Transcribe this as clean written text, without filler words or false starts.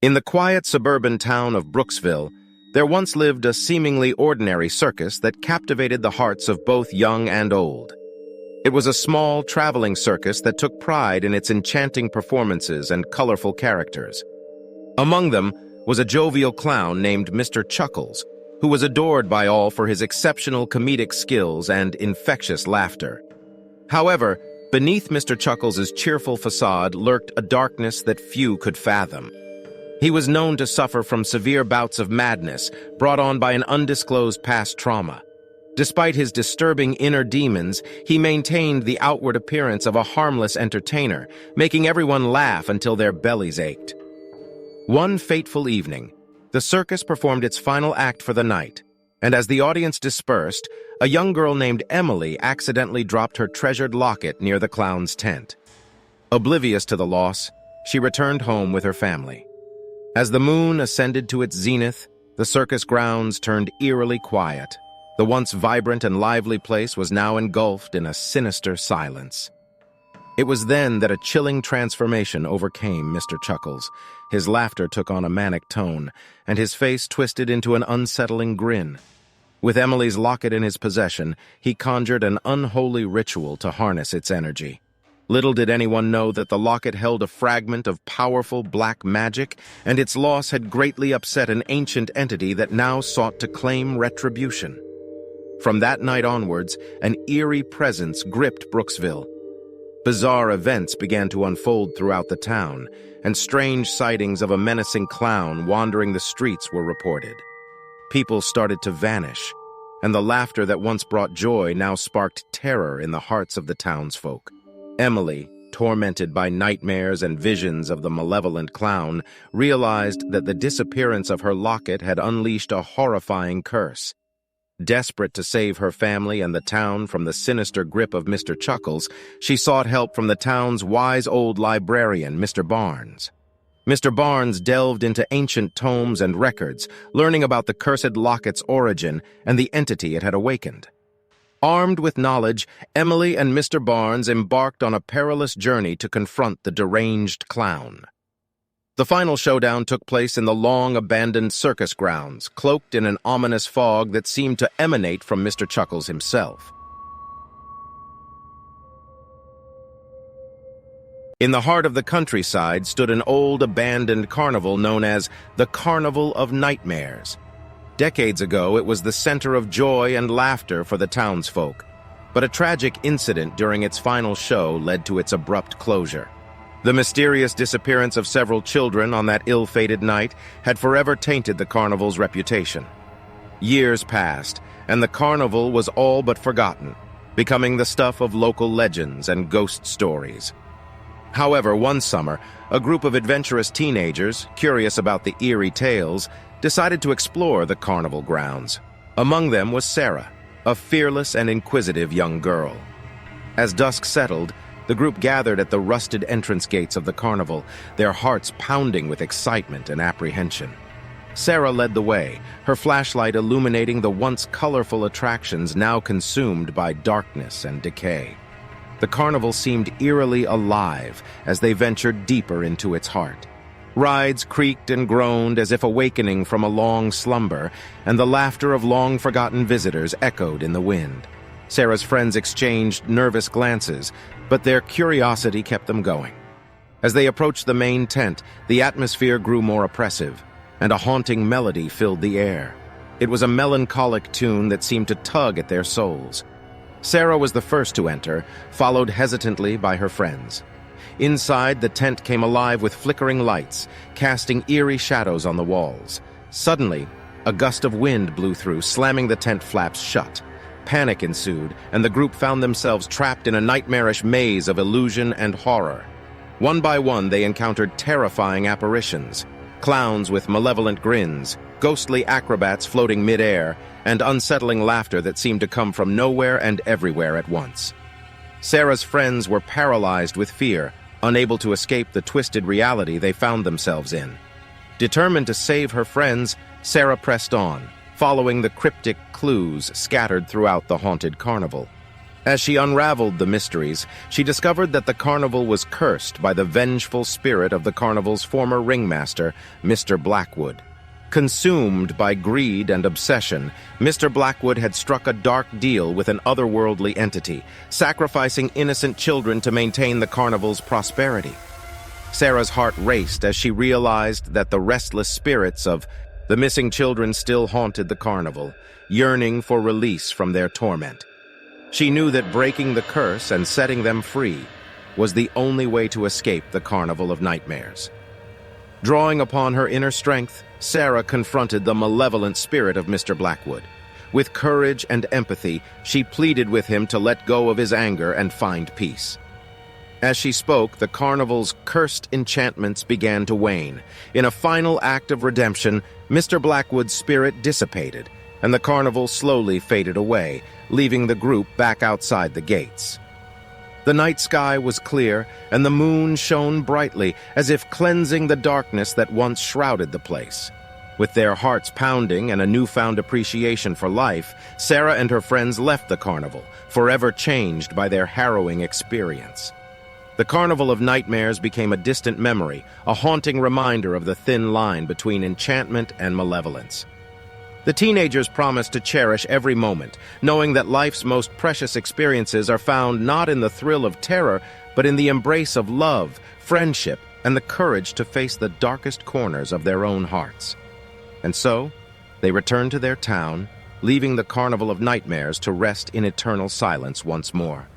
In the quiet suburban town of Brooksville, there once lived a seemingly ordinary circus that captivated the hearts of both young and old. It was a small, traveling circus that took pride in its enchanting performances and colorful characters. Among them was a jovial clown named Mr. Chuckles, who was adored by all for his exceptional comedic skills and infectious laughter. However, beneath Mr. Chuckles' cheerful facade lurked a darkness that few could fathom. He was known to suffer from severe bouts of madness brought on by an undisclosed past trauma. Despite his disturbing inner demons, he maintained the outward appearance of a harmless entertainer, making everyone laugh until their bellies ached. One fateful evening, the circus performed its final act for the night, and as the audience dispersed, a young girl named Emily accidentally dropped her treasured locket near the clown's tent. Oblivious to the loss, she returned home with her family. As the moon ascended to its zenith, the circus grounds turned eerily quiet. The once vibrant and lively place was now engulfed in a sinister silence. It was then that a chilling transformation overcame Mr. Chuckles. His laughter took on a manic tone, and his face twisted into an unsettling grin. With Emily's locket in his possession, he conjured an unholy ritual to harness its energy. Little did anyone know that the locket held a fragment of powerful black magic, and its loss had greatly upset an ancient entity that now sought to claim retribution. From that night onwards, an eerie presence gripped Brooksville. Bizarre events began to unfold throughout the town, and strange sightings of a menacing clown wandering the streets were reported. People started to vanish, and the laughter that once brought joy now sparked terror in the hearts of the townsfolk. Emily, tormented by nightmares and visions of the malevolent clown, realized that the disappearance of her locket had unleashed a horrifying curse. Desperate to save her family and the town from the sinister grip of Mr. Chuckles, she sought help from the town's wise old librarian, Mr. Barnes. Mr. Barnes delved into ancient tomes and records, learning about the cursed locket's origin and the entity it had awakened. Armed with knowledge, Emily and Mr. Barnes embarked on a perilous journey to confront the deranged clown. The final showdown took place in the long-abandoned circus grounds, cloaked in an ominous fog that seemed to emanate from Mr. Chuckles himself. In the heart of the countryside stood an old abandoned carnival known as the Carnival of Nightmares. Decades ago, it was the center of joy and laughter for the townsfolk, but a tragic incident during its final show led to its abrupt closure. The mysterious disappearance of several children on that ill-fated night had forever tainted the carnival's reputation. Years passed, and the carnival was all but forgotten, becoming the stuff of local legends and ghost stories. However, one summer, a group of adventurous teenagers, curious about the eerie tales, decided to explore the carnival grounds. Among them was Sarah, a fearless and inquisitive young girl. As dusk settled, the group gathered at the rusted entrance gates of the carnival, their hearts pounding with excitement and apprehension. Sarah led the way, her flashlight illuminating the once colorful attractions now consumed by darkness and decay. The carnival seemed eerily alive as they ventured deeper into its heart. Rides creaked and groaned as if awakening from a long slumber, and the laughter of long-forgotten visitors echoed in the wind. Sarah's friends exchanged nervous glances, but their curiosity kept them going. As they approached the main tent, the atmosphere grew more oppressive, and a haunting melody filled the air. It was a melancholic tune that seemed to tug at their souls. Sarah was the first to enter, followed hesitantly by her friends. Inside, the tent came alive with flickering lights, casting eerie shadows on the walls. Suddenly, a gust of wind blew through, slamming the tent flaps shut. Panic ensued, and the group found themselves trapped in a nightmarish maze of illusion and horror. One by one, they encountered terrifying apparitions: clowns with malevolent grins, ghostly acrobats floating mid-air, and unsettling laughter that seemed to come from nowhere and everywhere at once. Sarah's friends were paralyzed with fear, unable to escape the twisted reality they found themselves in. Determined to save her friends, Sarah pressed on, following the cryptic clues scattered throughout the haunted carnival. As she unraveled the mysteries, she discovered that the carnival was cursed by the vengeful spirit of the carnival's former ringmaster, Mr. Blackwood. Consumed by greed and obsession, Mr. Blackwood had struck a dark deal with an otherworldly entity, sacrificing innocent children to maintain the carnival's prosperity. Sarah's heart raced as she realized that the restless spirits of the missing children still haunted the carnival, yearning for release from their torment. She knew that breaking the curse and setting them free was the only way to escape the Carnival of Nightmares. Drawing upon her inner strength, Sarah confronted the malevolent spirit of Mr. Blackwood. With courage and empathy, she pleaded with him to let go of his anger and find peace. As she spoke, the carnival's cursed enchantments began to wane. In a final act of redemption, Mr. Blackwood's spirit dissipated, and the carnival slowly faded away, leaving the group back outside the gates. The night sky was clear, and the moon shone brightly, as if cleansing the darkness that once shrouded the place. With their hearts pounding and a newfound appreciation for life, Sarah and her friends left the carnival, forever changed by their harrowing experience. The Carnival of Nightmares became a distant memory, a haunting reminder of the thin line between enchantment and malevolence. The teenagers promised to cherish every moment, knowing that life's most precious experiences are found not in the thrill of terror, but in the embrace of love, friendship, and the courage to face the darkest corners of their own hearts. And so, they returned to their town, leaving the Carnival of Nightmares to rest in eternal silence once more.